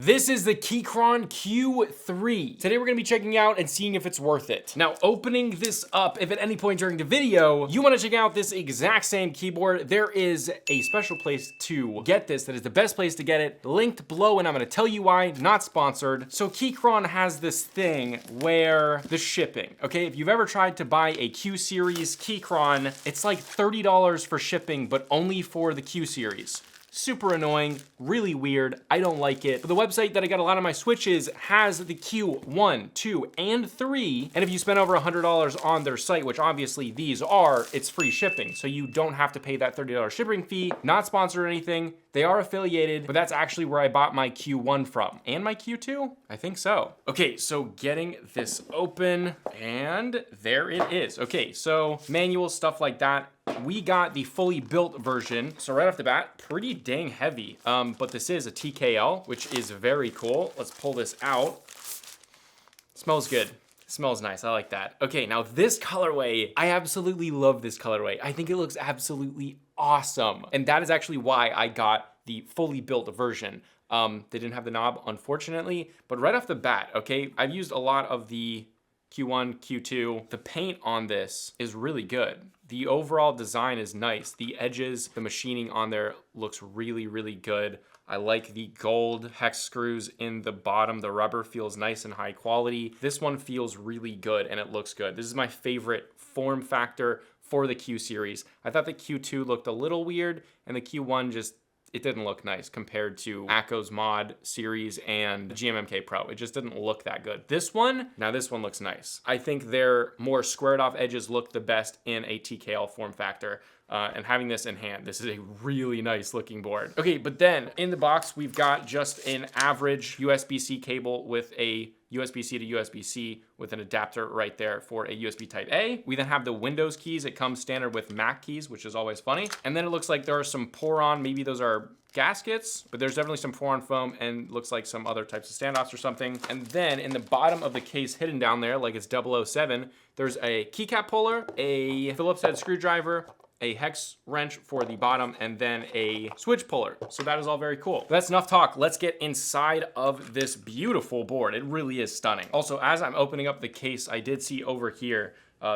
This is the Keychron Q3. Today we're gonna be checking out and seeing if it's worth it. Now, opening this up, if at any point during the video, you wanna check out this exact same keyboard, there is a special place to get this that is the best place to get it, linked below, and I'm gonna tell you why, not sponsored. So Keychron has this thing where the shipping, okay? If you've ever tried to buy a Q series Keychron, it's like $30 for shipping, but only for the Q series. Super annoying, really weird, I don't like it. But the website that I got a lot of my Switches has the Q1, 2, and 3, and if you spend over $100 on their site, which obviously these are, it's free shipping, so you don't have to pay that $30 shipping fee. Not sponsored or anything, they are affiliated, but that's actually where I bought my Q1 from. And my Q2? I think so. Okay, so getting this open, and there it is. Okay, so manual, stuff like that. We got the fully built version. So right off the bat, pretty dang heavy. But this is a TKL, which is very cool. Let's pull this out. Smells good. Smells nice, I like that. Okay, now this colorway, I absolutely love this colorway. I think it looks absolutely awesome. And that is actually why I got the fully built version. They didn't have the knob, unfortunately, but right off the bat, okay, I've used a lot of the Q1, Q2. The paint on this is really good. The overall design is nice. The edges, the machining on there looks really, really good. I like the gold hex screws in the bottom. The rubber feels nice and high quality. This one feels really good and it looks good. This is my favorite form factor for the Q series. I thought the Q2 looked a little weird and the Q1 just, it didn't look nice compared to Akko's Mod series and GMMK Pro. It just didn't look that good. This one, now this one looks nice. I think their more squared off edges look the best in a TKL form factor. And having this in hand, this is a really nice looking board. Okay, but then in the box, we've got just an average USB-C cable with a USB-C to USB-C with an adapter right there for a USB type A. We then have the Windows keys. It comes standard with Mac keys, which is always funny. And then it looks like there are some pour-on, maybe those are gaskets, but there's definitely some pour-on foam and looks like some other types of standoffs or something. And then in the bottom of the case hidden down there, like it's 007, there's a keycap puller, a Phillips head screwdriver, a hex wrench for the bottom, and then a switch puller. So that is all very cool. But that's enough talk. Let's get inside of this beautiful board. It really is stunning. Also, as I'm opening up the case, I did see over here,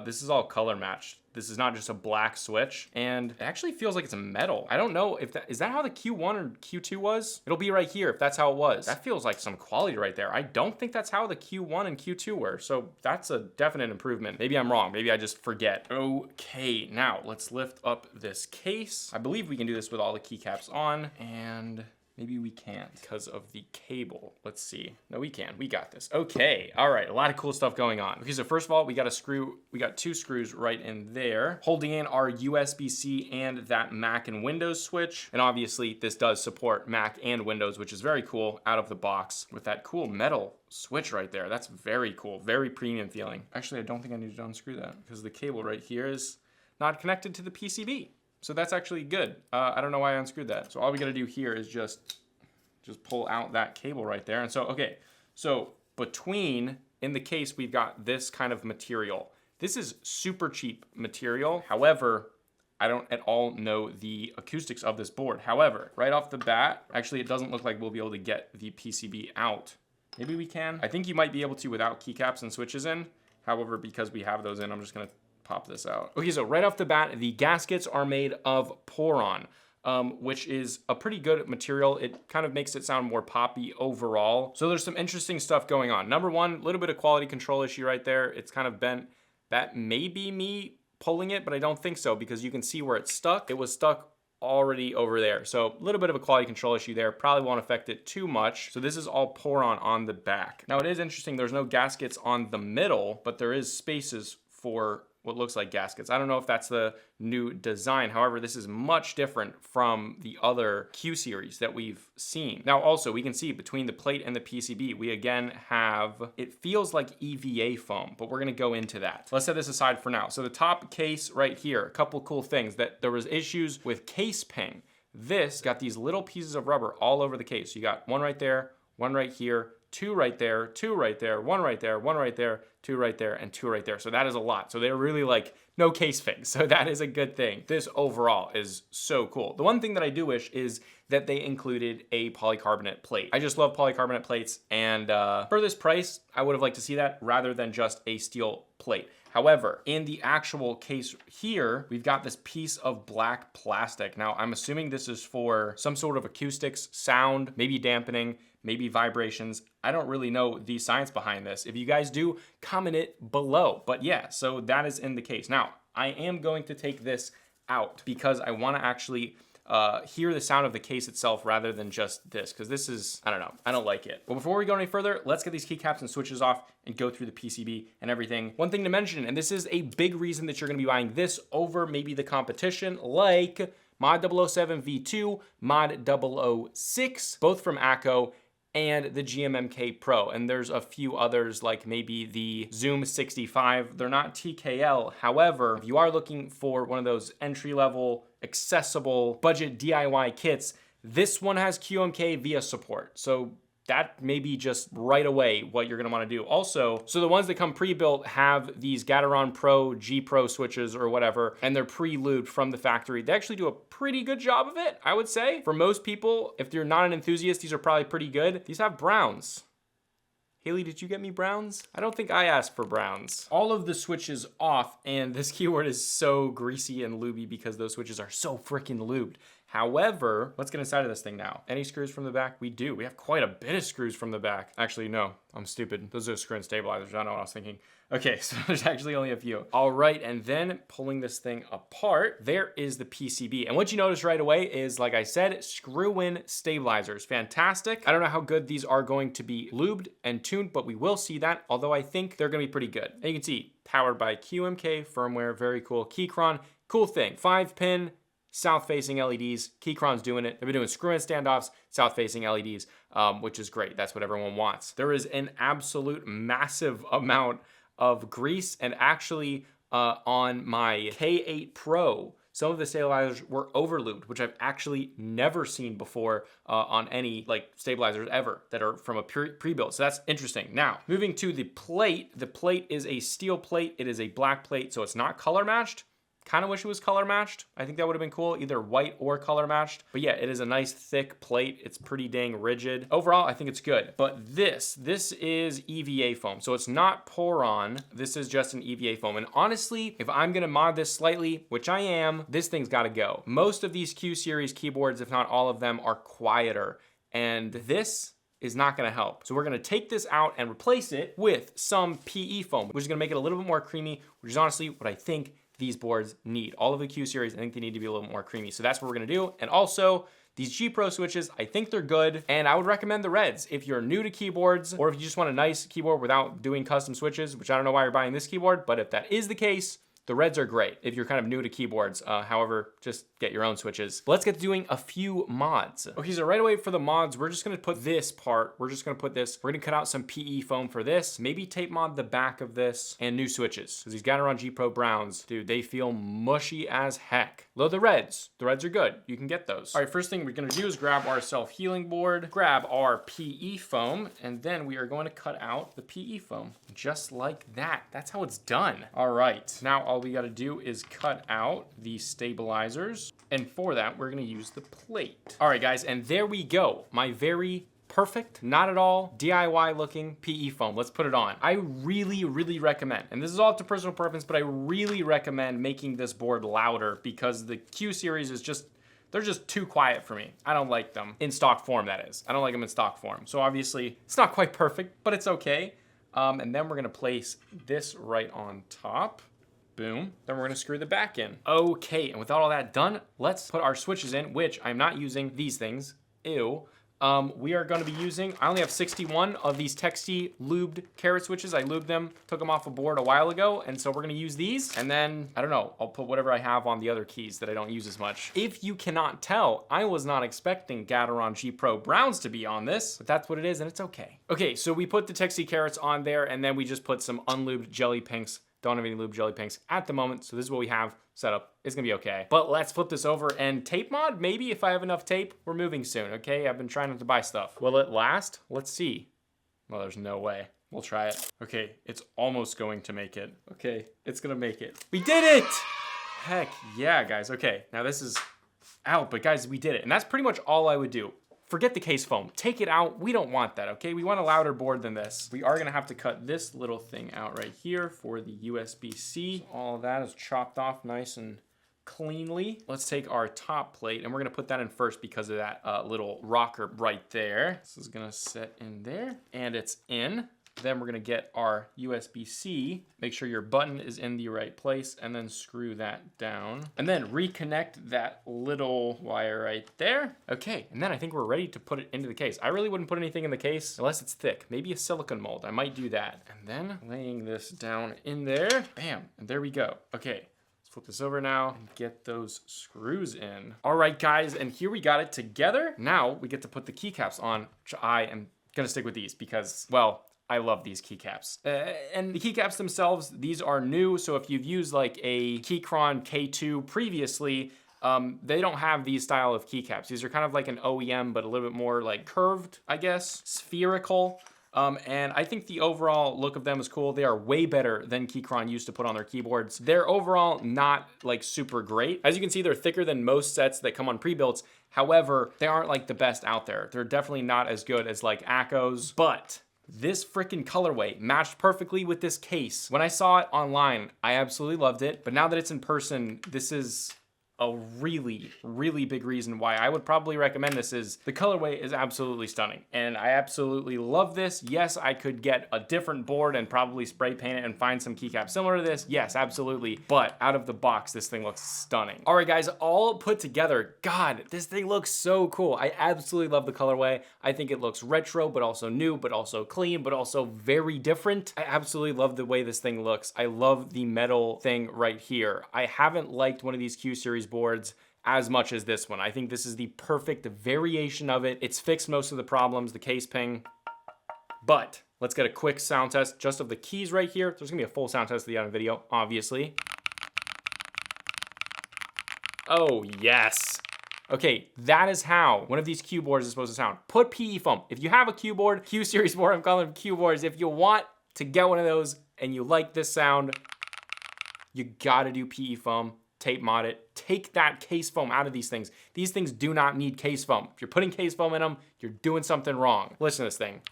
this is all color matched. This is not just a black switch, and it actually feels like it's a metal. I don't know if is that how the Q1 or Q2 was? It'll be right here if that's how it was. That feels like some quality right there. I don't think that's how the Q1 and Q2 were, so that's a definite improvement. Maybe I'm wrong, maybe I just forget. Okay, now let's lift up this case. I believe we can do this with all the keycaps on, and maybe we can't because of the cable. Let's see. No, we can. We got this. Okay. All right. A lot of cool stuff going on. Okay, so first of all, we got a screw. We got two screws right in there, holding in our USB-C and that Mac and Windows switch. And obviously, this does support Mac and Windows, which is very cool out of the box with that cool metal switch right there. That's very cool. Very premium feeling. Actually, I don't think I need to unscrew that because the cable right here is not connected to the PCB. So that's actually good. I don't know why I unscrewed that. So all we gotta do here is just pull out that cable right there. And so, okay, so between, in the case, we've got this kind of material. This is super cheap material. However, I don't at all know the acoustics of this board. However, right off the bat, actually it doesn't look like we'll be able to get the PCB out. Maybe we can. I think you might be able to without keycaps and switches in. However, because we have those in, I'm just gonna pop this out. Okay, so right off the bat, the gaskets are made of pour-on, which is a pretty good material. It kind of makes it sound more poppy overall. So there's some interesting stuff going on. Number one, a little bit of quality control issue right there. It's kind of bent. That may be me pulling it, but I don't think so because you can see where it's stuck. It was stuck already over there. So a little bit of a quality control issue there. Probably won't affect it too much. So this is all pour-on the back. Now it is interesting. There's no gaskets on the middle, but there is spaces for what looks like gaskets. I don't know if that's the new design. However, this is much different from the other Q series that we've seen. Now also, we can see between the plate and the PCB, we again have, it feels like EVA foam, but we're gonna go into that. Let's set this aside for now. So the top case right here, a couple cool things, that there was issues with case ping. This got these little pieces of rubber all over the case. You got one right there, one right here, two right there, two right there, one right there, one right there, two right there, and two right there. So that is a lot. So they're really like no case fix. So that is a good thing. This overall is so cool. The one thing that I do wish is that they included a polycarbonate plate. I just love polycarbonate plates, and for this price, I would have liked to see that rather than just a steel plate. However, in the actual case here, we've got this piece of black plastic. Now, I'm assuming this is for some sort of acoustics, sound, maybe dampening, maybe vibrations. I don't really know the science behind this. If you guys do, comment it below. But yeah, so that is in the case. Now, I am going to take this out because I want to actually hear the sound of the case itself rather than just this, because this is, I don't know, I don't like it. But before we go any further, let's get these keycaps and switches off and go through the PCB and everything. One thing to mention, and this is a big reason that you're gonna be buying this over maybe the competition, like Mod 007 V2, Mod 006, both from ACO, and the GMMK Pro. And there's a few others like maybe the Zoom 65. They're not TKL. However, if you are looking for one of those entry-level, accessible, budget DIY kits, this one has QMK via support. So that may be just right away what you're gonna wanna do. Also, so the ones that come pre-built have these Gateron Pro, G Pro switches or whatever, and they're pre-lubed from the factory. They actually do a pretty good job of it, I would say. For most people, if you're not an enthusiast, these are probably pretty good. These have browns. Haley, did you get me browns? I don't think I asked for browns. All of the switches off, and this keyboard is so greasy and lubey because those switches are so freaking lubed. However, let's get inside of this thing now. Any screws from the back? We do. We have quite a bit of screws from the back. Actually, no, I'm stupid. Those are screw-in stabilizers. I don't know what I was thinking. Okay, so there's actually only a few. All right, and then pulling this thing apart, there is the PCB. And what you notice right away is, like I said, screw-in stabilizers. Fantastic. I don't know how good these are going to be lubed and tuned, but we will see that, although I think they're gonna be pretty good. And you can see, powered by QMK firmware, very cool. Keychron, cool thing. 5-pin, south-facing LEDs. Keychron's doing it. They've been doing screw-in standoffs, south-facing LEDs, which is great. That's what everyone wants. There is an absolute massive amount of grease, and actually on my K8 Pro, some of the stabilizers were overlubed, which I've actually never seen before on any like stabilizers ever that are from a pre-built. So that's interesting. Now, moving to the plate is a steel plate. It is a black plate, so it's not color matched. Kind of wish it was color matched. I think that would have been cool, either white or color matched. But yeah, it is a nice thick plate. It's pretty dang rigid. Overall, I think it's good. But this is EVA foam. So it's not Poron. This is just an EVA foam. And honestly, if I'm gonna mod this slightly, which I am, this thing's gotta go. Most of these Q series keyboards, if not all of them, are quieter. And this is not gonna help. So we're gonna take this out and replace it with some PE foam, which is gonna make it a little bit more creamy, which is honestly what I think these boards need. All of the Q series, I think they need to be a little more creamy. So that's what we're gonna do. And also, these G Pro switches, I think they're good, and I would recommend the Reds. If you're new to keyboards, or if you just want a nice keyboard without doing custom switches, which I don't know why you're buying this keyboard, but if that is the case, the Reds are great if you're kind of new to keyboards. However, just get your own switches. But let's get to doing a few mods. Okay, so right away for the mods, we're just gonna put this part, we're gonna cut out some PE foam for this, maybe tape mod the back of this, and new switches. Because these Gateron G Pro Browns, dude, they feel mushy as heck. Though the Reds are good. You can get those. All right, first thing we're gonna do is grab our self-healing board, grab our PE foam, and then we are going to cut out the PE foam. Just like that. That's how it's done. All right, now all we gotta do is cut out the stabilizers. And for that, we're gonna use the plate. All right, guys, and there we go. My very perfect, not at all DIY looking PE foam. Let's put it on. I really, really recommend, and this is all up to personal preference, but I really recommend making this board louder because the Q series is just, they're just too quiet for me. I don't like them in stock form, that is. I don't like them in stock form. So obviously, it's not quite perfect, but it's okay. And then we're gonna place this right on top. Boom. Then we're gonna screw the back in. Okay, and with all that done, let's put our switches in, which I'm not using these things. Ew. We are gonna be using, I only have 61 of these Texty lubed carrot switches. I lubed them, took them off a board a while ago, and so we're gonna use these. And then, I don't know, I'll put whatever I have on the other keys that I don't use as much. If you cannot tell, I was not expecting Gateron G Pro Browns to be on this, but that's what it is, and it's okay. Okay, so we put the Texty carrots on there, and then we just put some unlubed jelly pinks. Don't have any lube jelly pinks at the moment, so this is what we have set up. It's gonna be okay. But let's flip this over and tape mod, maybe if I have enough tape. We're moving soon, okay? I've been trying not to buy stuff. Will it last? Let's see. Well, there's no way. We'll try it. Okay, it's almost going to make it. Okay, it's gonna make it. We did it! Heck yeah, guys. Okay, now this is out, but guys, we did it. And that's pretty much all I would do. Forget the case foam. Take it out. We don't want that, okay? We want a louder board than this. We are gonna have to cut this little thing out right here for the USB-C. All of that is chopped off nice and cleanly. Let's take our top plate and we're gonna put that in first because of that little rocker right there. This is gonna sit in there and it's in. Then we're gonna get our USB-C, make sure your button is in the right place, and then screw that down. And then reconnect that little wire right there. Okay, and then I think we're ready to put it into the case. I really wouldn't put anything in the case unless it's thick. Maybe a silicone mold, I might do that. And then laying this down in there, bam, and there we go. Okay, let's flip this over now and get those screws in. All right, guys, and here we got it together. Now we get to put the keycaps on, which I am gonna stick with these because, well, I love these keycaps. And the keycaps themselves, these are new. So if you've used like a Keychron K2 previously, they don't have these style of keycaps. These are kind of like an OEM, but a little bit more like curved, I guess, spherical. And I think the overall look of them is cool. They are way better than Keychron used to put on their keyboards. They're overall not like super great. As you can see, they're thicker than most sets that come on pre-builts. However, they aren't like the best out there. They're definitely not as good as like Akko's, but this freaking colorway matched perfectly with this case. When I saw it online, I absolutely loved it. But now that it's in person, this is a really, really big reason why I would probably recommend this is the colorway is absolutely stunning. And I absolutely love this. Yes, I could get a different board and probably spray paint it and find some keycaps similar to this. Yes, absolutely. But out of the box, this thing looks stunning. All right, guys, all put together, God, this thing looks so cool. I absolutely love the colorway. I think it looks retro, but also new, but also clean, but also very different. I absolutely love the way this thing looks. I love the metal thing right here. I haven't liked one of these Q series boards as much as this one. I think this is the perfect variation of it. It's fixed most of the problems, the case ping, but let's get a quick sound test just of the keys right here. There's gonna be a full sound test at the end of the video, obviously. Oh, yes. Okay, that is how one of these Q boards is supposed to sound. Put PE foam. If you have a Q board, Q series board, I'm calling them Q boards. If you want to get one of those and you like this sound, you gotta do PE foam. Tape mod it, take that case foam out of these things. These things do not need case foam. If you're putting case foam in them, you're doing something wrong. Listen to this thing.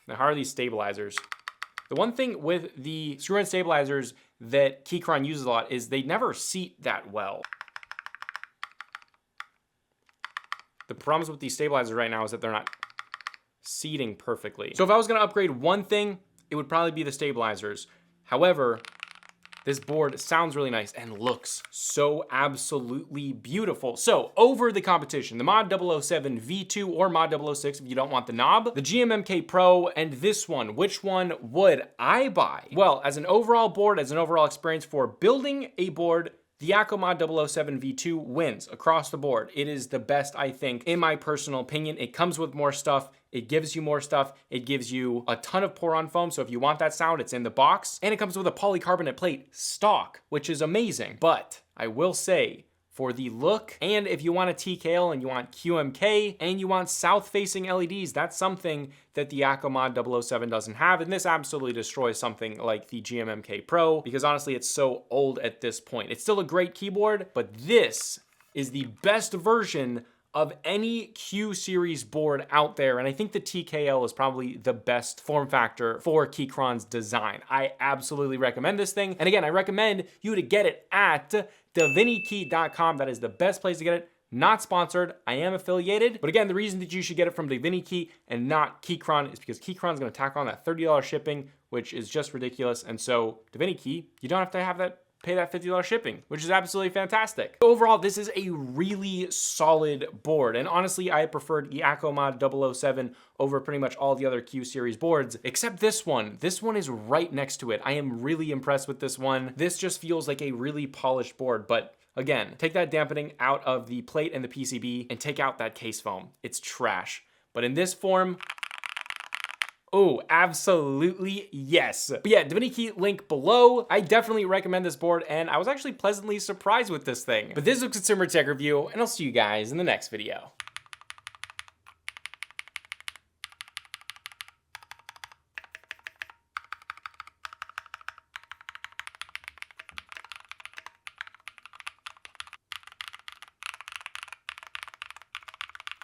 Now, how are these stabilizers? The one thing with the screw-in stabilizers that Keychron uses a lot is they never seat that well. The problems with these stabilizers right now is that they're not seating perfectly. So if I was gonna upgrade one thing, it would probably be the stabilizers. However, this board sounds really nice and looks so absolutely beautiful. So over the competition, the Mod 007 V2 or Mod 006 if you don't want the knob, the GMMK Pro, and this one, which one would I buy? Well, as an overall board, as an overall experience for building a board, the Akko Mod 007 V2 wins across the board. It is the best, I think, in my personal opinion. It comes with more stuff. It gives you more stuff. It gives you a ton of pour-on foam. So if you want that sound, it's in the box. And it comes with a polycarbonate plate stock, which is amazing. But I will say, for the look, and if you want a TKL and you want QMK and you want south-facing LEDs, that's something that the Akko Mod 007 doesn't have, and this absolutely destroys something like the GMMK Pro, because honestly, it's so old at this point. It's still a great keyboard, but this is the best version of any Q series board out there, and I think the TKL is probably the best form factor for Keychron's design. I absolutely recommend this thing, and again, I recommend you to get it at DaVinCi.com. That is the best place to get it. Not sponsored, I am affiliated, but again, the reason that you should get it from DaVinCi and not Keychron is because Keychron's gonna tack on that $30 shipping, which is just ridiculous, and so DaVinCi, you don't have to have that pay that $50 shipping, which is absolutely fantastic. Overall, this is a really solid board, and honestly, I preferred the Akko Mod 007 over pretty much all the other Q series boards, except this one. This one is right next to it. I am really impressed with this one. This just feels like a really polished board, but again, take that dampening out of the plate and the PCB and take out that case foam. It's trash. But in this form, oh, absolutely yes. But yeah, DaVinCi link below. I definitely recommend this board, and I was actually pleasantly surprised with this thing. But this is a consumer tech review, and I'll see you guys in the next video.